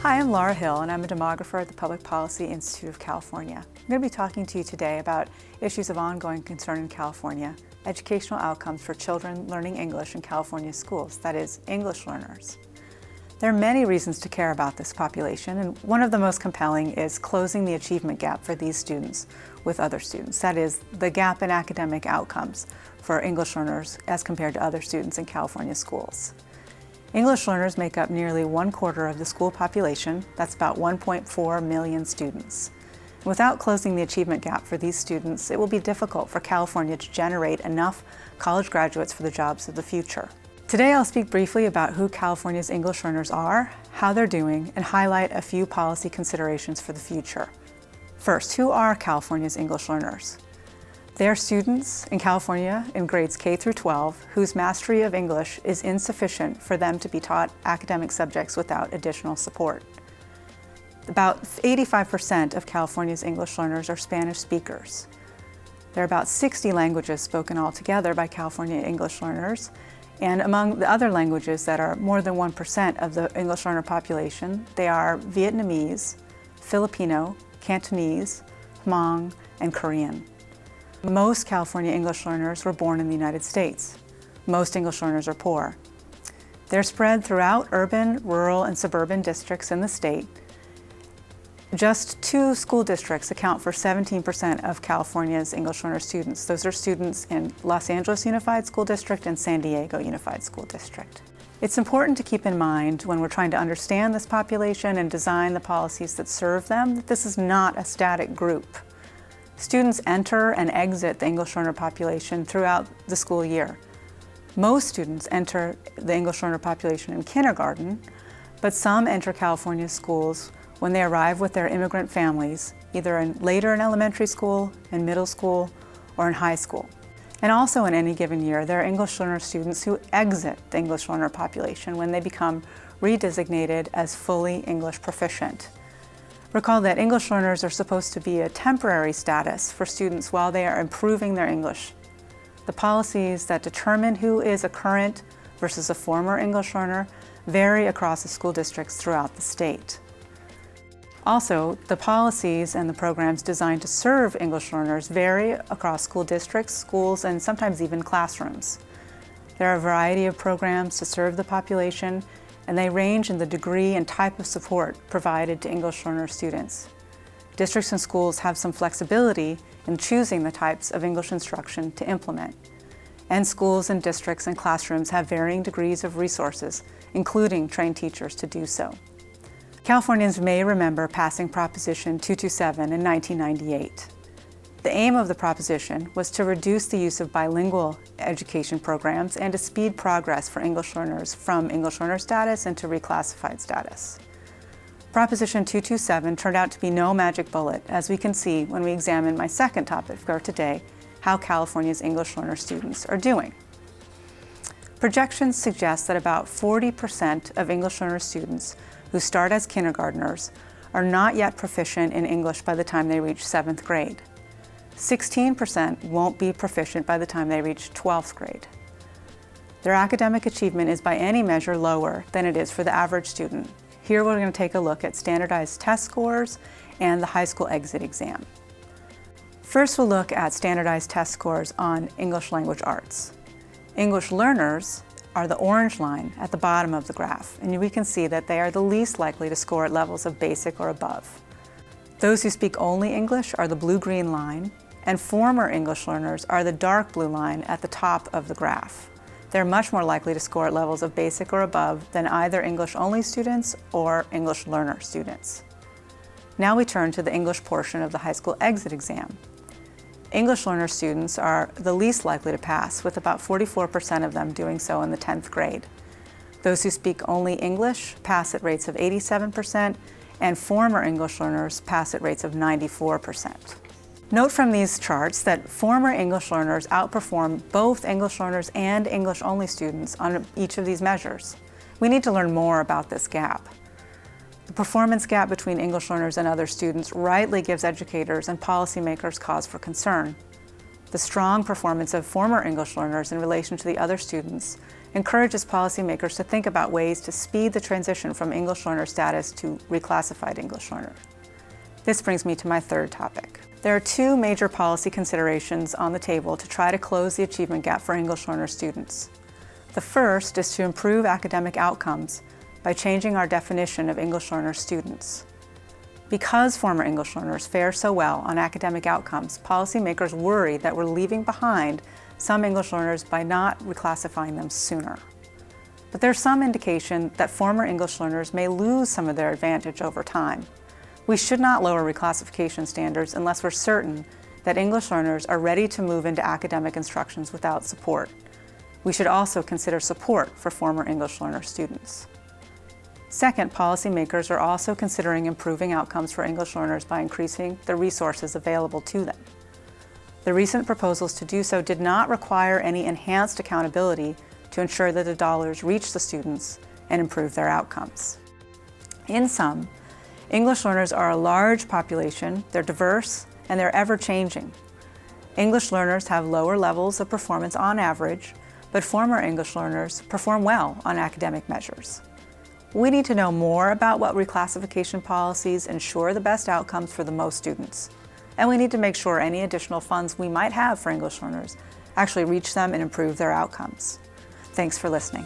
Hi, I'm Laura Hill, and I'm a demographer at the Public Policy Institute of California. I'm going to be talking to you today about issues of ongoing concern in California, educational outcomes for children learning English in California schools, that is, English learners. There are many reasons to care about this population, and one of the most compelling is closing the achievement gap for these students with other students, that is, the gap in academic outcomes for English learners as compared to other students in California schools. English learners make up nearly 1/4 of the school population. That's about 1.4 million students. Without closing the achievement gap for these students, it will be difficult for California to generate enough college graduates for the jobs of the future. Today I'll speak briefly about who California's English learners are, how they're doing, and highlight a few policy considerations for the future. First, who are California's English learners? They are students in California in grades K through 12 whose mastery of English is insufficient for them to be taught academic subjects without additional support. About 85% of California's English learners are Spanish speakers. There are about 60 languages spoken altogether by California English learners, and among the other languages that are more than 1% of the English learner population, they are Vietnamese, Filipino, Cantonese, Hmong, and Korean. Most California English learners were born in the United States. Most English learners are poor. They're spread throughout urban, rural, and suburban districts in the state. Just 2 school districts account for 17% of California's English learner students. Those are students in Los Angeles Unified School District and San Diego Unified School District. It's important to keep in mind when we're trying to understand this population and design the policies that serve them that this is not a static group. Students enter and exit the English learner population throughout the school year. Most students enter the English learner population in kindergarten, but some enter California schools when they arrive with their immigrant families, either later in elementary school, in middle school, or in high school. And also in any given year, there are English learner students who exit the English learner population when they become redesignated as fully English proficient. Recall that English learners are supposed to be a temporary status for students while they are improving their English. The policies that determine who is a current versus a former English learner vary across the school districts throughout the state. Also, the policies and the programs designed to serve English learners vary across school districts, schools, and sometimes even classrooms. There are a variety of programs to serve the population, and they range in the degree and type of support provided to English learner students. Districts and schools have some flexibility in choosing the types of English instruction to implement. And schools and districts and classrooms have varying degrees of resources, including trained teachers to do so. Californians may remember passing Proposition 227 in 1998. The aim of the proposition was to reduce the use of bilingual education programs and to speed progress for English learners from English learner status into reclassified status. Proposition 227 turned out to be no magic bullet, as we can see when we examine my second topic for today, how California's English learner students are doing. Projections suggest that about 40% of English learner students who start as kindergartners are not yet proficient in English by the time they reach 7th grade. 16% won't be proficient by the time they reach 12th grade. Their academic achievement is by any measure lower than it is for the average student. Here we're going to take a look at standardized test scores and the high school exit exam. First we'll look at standardized test scores on English language arts. English learners are the orange line at the bottom of the graph, and we can see that they are the least likely to score at levels of basic or above. Those who speak only English are the blue-green line, and former English learners are the dark blue line at the top of the graph. They're much more likely to score at levels of basic or above than either English-only students or English learner students. Now we turn to the English portion of the high school exit exam. English learner students are the least likely to pass, with about 44% of them doing so in the 10th grade. Those who speak only English pass at rates of 87%, and former English learners pass at rates of 94%. Note from these charts that former English learners outperform both English learners and English-only students on each of these measures. We need to learn more about this gap. The performance gap between English learners and other students rightly gives educators and policymakers cause for concern. The strong performance of former English learners in relation to the other students encourages policymakers to think about ways to speed the transition from English learner status to reclassified English learner. This brings me to my third topic. There are two major policy considerations on the table to try to close the achievement gap for English learner students. The first is to improve academic outcomes by changing our definition of English learner students. Because former English learners fare so well on academic outcomes, policymakers worry that we're leaving behind some English learners by not reclassifying them sooner. But there's some indication that former English learners may lose some of their advantage over time. We should not lower reclassification standards unless we're certain that English learners are ready to move into academic instructions without support. We should also consider support for former English learner students. Second, policymakers are also considering improving outcomes for English learners by increasing the resources available to them. The recent proposals to do so did not require any enhanced accountability to ensure that the dollars reach the students and improve their outcomes. In sum, English learners are a large population, they're diverse, and they're ever-changing. English learners have lower levels of performance on average, but former English learners perform well on academic measures. We need to know more about what reclassification policies ensure the best outcomes for the most students. And we need to make sure any additional funds we might have for English learners actually reach them and improve their outcomes. Thanks for listening.